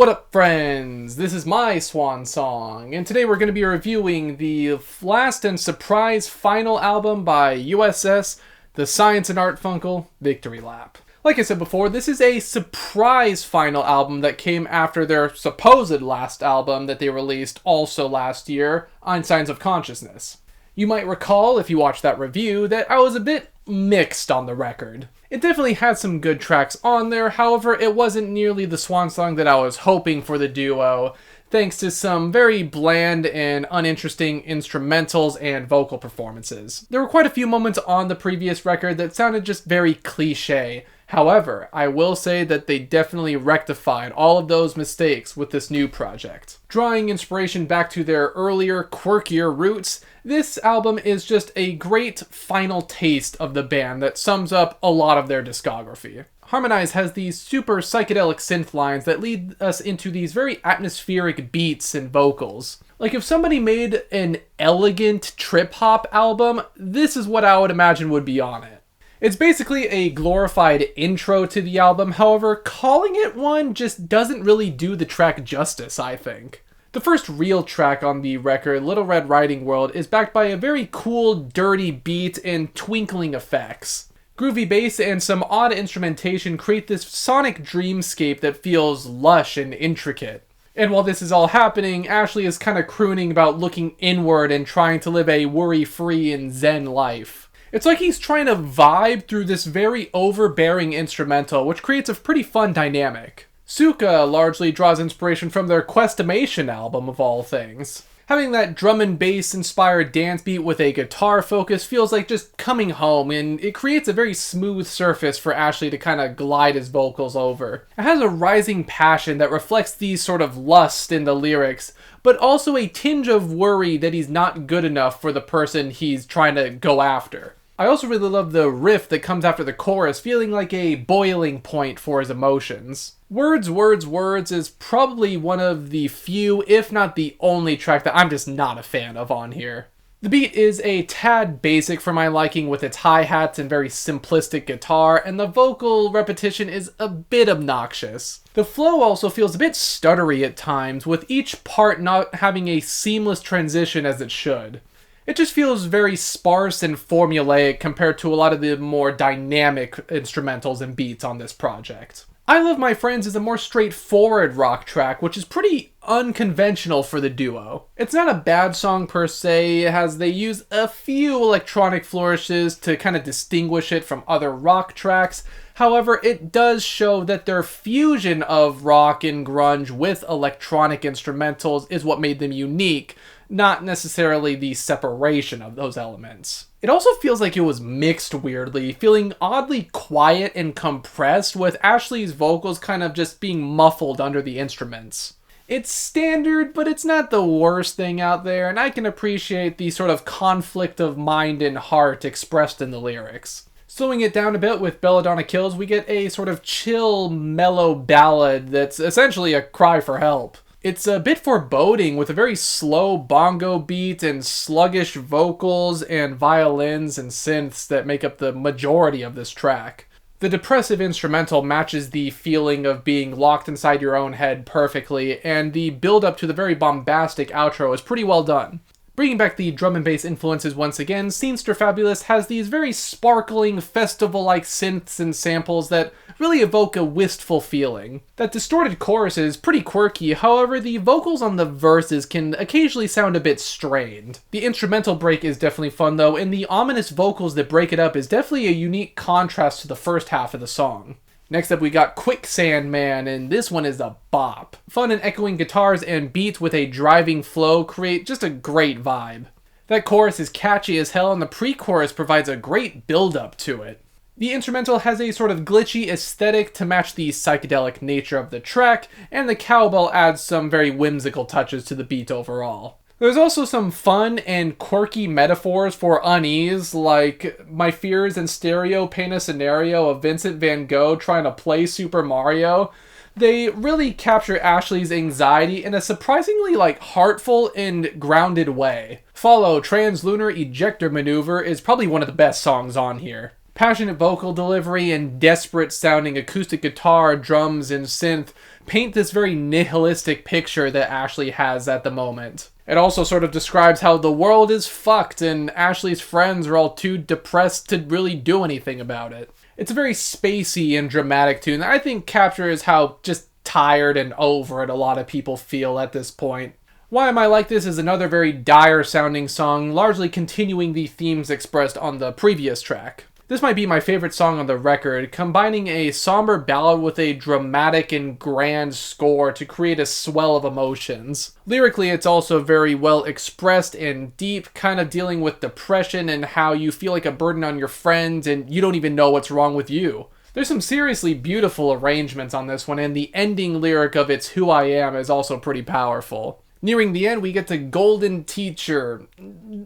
What up, friends? This is my swan song, and today we're going to be reviewing the last and surprise final album by USS, The Science and Artfunkel, Victory Lap. Like I said before, this is a surprise final album that came after their supposed last album that they released also last year, Signs of Consciousness. You might recall, if you watched that review, that I was a bit mixed on the record. It definitely had some good tracks on there, however, it wasn't nearly the swan song that I was hoping for the duo, thanks to some very bland and uninteresting instrumentals and vocal performances. There were quite a few moments on the previous record that sounded just very cliche. However, I will say that they definitely rectified all of those mistakes with this new project. Drawing inspiration back to their earlier, quirkier roots, this album is just a great final taste of the band that sums up a lot of their discography. Harmonize has these super psychedelic synth lines that lead us into these very atmospheric beats and vocals. Like if somebody made an elegant trip-hop album, this is what I would imagine would be on it. It's basically a glorified intro to the album, however, calling it one just doesn't really do the track justice, I think. The first real track on the record, Little Red Riding World, is backed by a very cool, dirty beat and twinkling effects. Groovy bass and some odd instrumentation create this sonic dreamscape that feels lush and intricate. And while this is all happening, Ashley is kind of crooning about looking inward and trying to live a worry-free and zen life. It's like he's trying to vibe through this very overbearing instrumental, which creates a pretty fun dynamic. Sukha largely draws inspiration from their Questimation album, of all things. Having that drum and bass inspired dance beat with a guitar focus feels like just coming home, and it creates a very smooth surface for Ashley to kind of glide his vocals over. It has a rising passion that reflects these sort of lust in the lyrics, but also a tinge of worry that he's not good enough for the person he's trying to go after. I also really love the riff that comes after the chorus, feeling like a boiling point for his emotions. Words, Words, Words is probably one of the few, if not the only track that I'm just not a fan of on here. The beat is a tad basic for my liking with its hi-hats and very simplistic guitar, and the vocal repetition is a bit obnoxious. The flow also feels a bit stuttery at times, with each part not having a seamless transition as it should. It just feels very sparse and formulaic compared to a lot of the more dynamic instrumentals and beats on this project. I Love My Friends is a more straightforward rock track, which is pretty unconventional for the duo. It's not a bad song per se, as they use a few electronic flourishes to kind of distinguish it from other rock tracks. However, it does show that their fusion of rock and grunge with electronic instrumentals is what made them unique, not necessarily the separation of those elements. It also feels like it was mixed weirdly, feeling oddly quiet and compressed, with Ashley's vocals kind of just being muffled under the instruments. It's standard, but it's not the worst thing out there, and I can appreciate the sort of conflict of mind and heart expressed in the lyrics. Slowing it down a bit with Belladonna Killz, we get a sort of chill, mellow ballad that's essentially a cry for help. It's a bit foreboding with a very slow bongo beat and sluggish vocals and violins and synths that make up the majority of this track. The depressive instrumental matches the feeling of being locked inside your own head perfectly, and the build-up to the very bombastic outro is pretty well done. Bringing back the drum and bass influences once again, Scenester Fabulous has these very sparkling, festival-like synths and samples that really evoke a wistful feeling. That distorted chorus is pretty quirky, however the vocals on the verses can occasionally sound a bit strained. The instrumental break is definitely fun though, and the ominous vocals that break it up is definitely a unique contrast to the first half of the song. Next up we got Quicksand Man, and this one is a bop. Fun and echoing guitars and beats with a driving flow create just a great vibe. That chorus is catchy as hell, and the pre-chorus provides a great build-up to it. The instrumental has a sort of glitchy aesthetic to match the psychedelic nature of the track, and the cowbell adds some very whimsical touches to the beat overall. There's also some fun and quirky metaphors for unease, like My Fears in Stereo paint a scenario of Vincent van Gogh trying to play Super Mario. They really capture Ashley's anxiety in a surprisingly heartful and grounded way. Follow Lunar Ejector Maneuver is probably one of the best songs on here. Passionate vocal delivery and desperate sounding acoustic guitar, drums, and synth paint this very nihilistic picture that Ashley has at the moment. It also sort of describes how the world is fucked and Ashley's friends are all too depressed to really do anything about it. It's a very spacey and dramatic tune that I think captures how just tired and over it a lot of people feel at this point. Why Am I Like This is another very dire sounding song, largely continuing the themes expressed on the previous track. This might be my favorite song on the record, combining a somber ballad with a dramatic and grand score to create a swell of emotions. Lyrically, it's also very well expressed and deep, kind of dealing with depression and how you feel like a burden on your friends and you don't even know what's wrong with you. There's some seriously beautiful arrangements on this one, and the ending lyric of It's Who I Am is also pretty powerful. Nearing the end, we get to Golden Teacher.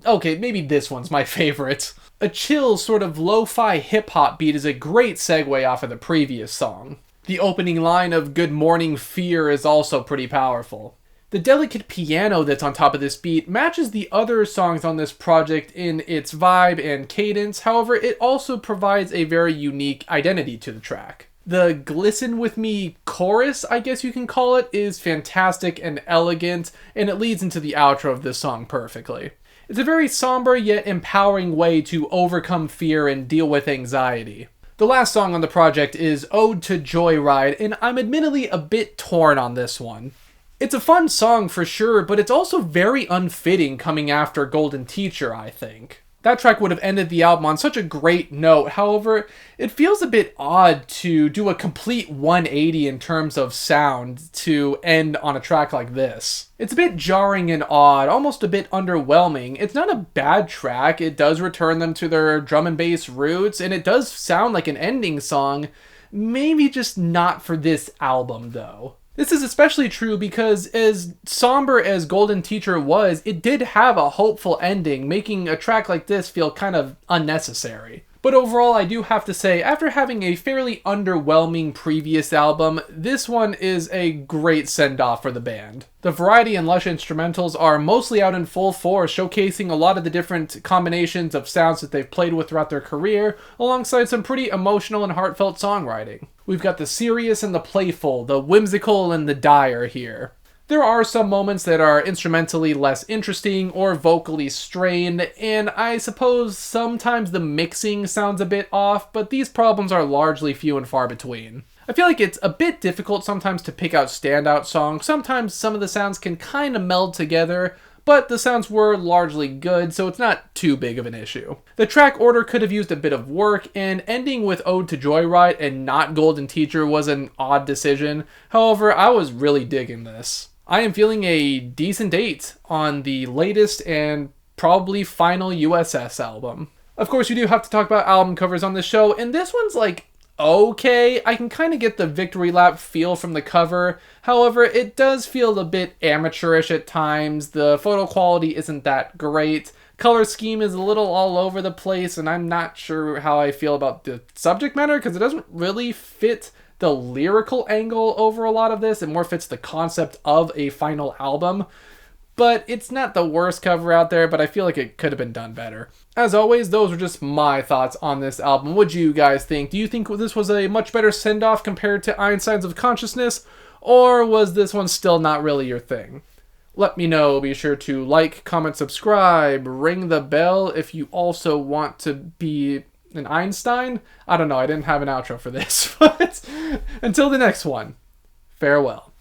Okay, maybe this one's my favorite. A chill, sort of lo-fi hip-hop beat is a great segue off of the previous song. The opening line of Good Morning Fear is also pretty powerful. The delicate piano that's on top of this beat matches the other songs on this project in its vibe and cadence, however, it also provides a very unique identity to the track. The Glisten With Me chorus, I guess you can call it, is fantastic and elegant, and it leads into the outro of this song perfectly. It's a very somber yet empowering way to overcome fear and deal with anxiety. The last song on the project is Ode to Joyride, and I'm admittedly a bit torn on this one. It's a fun song for sure, but it's also very unfitting coming after Golden Teacher, I think. That track would have ended the album on such a great note, however, it feels a bit odd to do a complete 180 in terms of sound to end on a track like this. It's a bit jarring and odd, almost a bit underwhelming. It's not a bad track, it does return them to their drum and bass roots, and it does sound like an ending song, maybe just not for this album though. This is especially true because as somber as Golden Teacher was, it did have a hopeful ending, making a track like this feel kind of unnecessary. But overall, I do have to say, after having a fairly underwhelming previous album, this one is a great send-off for the band. The variety and lush instrumentals are mostly out in full force, showcasing a lot of the different combinations of sounds that they've played with throughout their career, alongside some pretty emotional and heartfelt songwriting. We've got the serious and the playful, the whimsical and the dire here. There are some moments that are instrumentally less interesting or vocally strained, and I suppose sometimes the mixing sounds a bit off, but these problems are largely few and far between. I feel like it's a bit difficult sometimes to pick out standout songs. Sometimes some of the sounds can kind of meld together, but the sounds were largely good, so it's not too big of an issue. The track order could have used a bit of work, and ending with Ode to Joyride and not Golden Teacher was an odd decision. However, I was really digging this. I am feeling a decent 8 on the latest and probably final USS album. Of course, you do have to talk about album covers on this show, and this one's like, okay, I can kind of get the Victory Lap feel from the cover. However, it does feel a bit amateurish at times. The photo quality isn't that great. Color scheme is a little all over the place, and I'm not sure how I feel about the subject matter because it doesn't really fit the lyrical angle over a lot of this. It more fits the concept of a final album. But it's not the worst cover out there, but I feel like it could have been done better. As always, those are just my thoughts on this album. What do you guys think? Do you think this was a much better send-off compared to Einstein's of Consciousness? Or was this one still not really your thing? Let me know. Be sure to like, comment, subscribe, ring the bell if you also want to be an Einstein. I don't know, I didn't have an outro for this. But until the next one, farewell.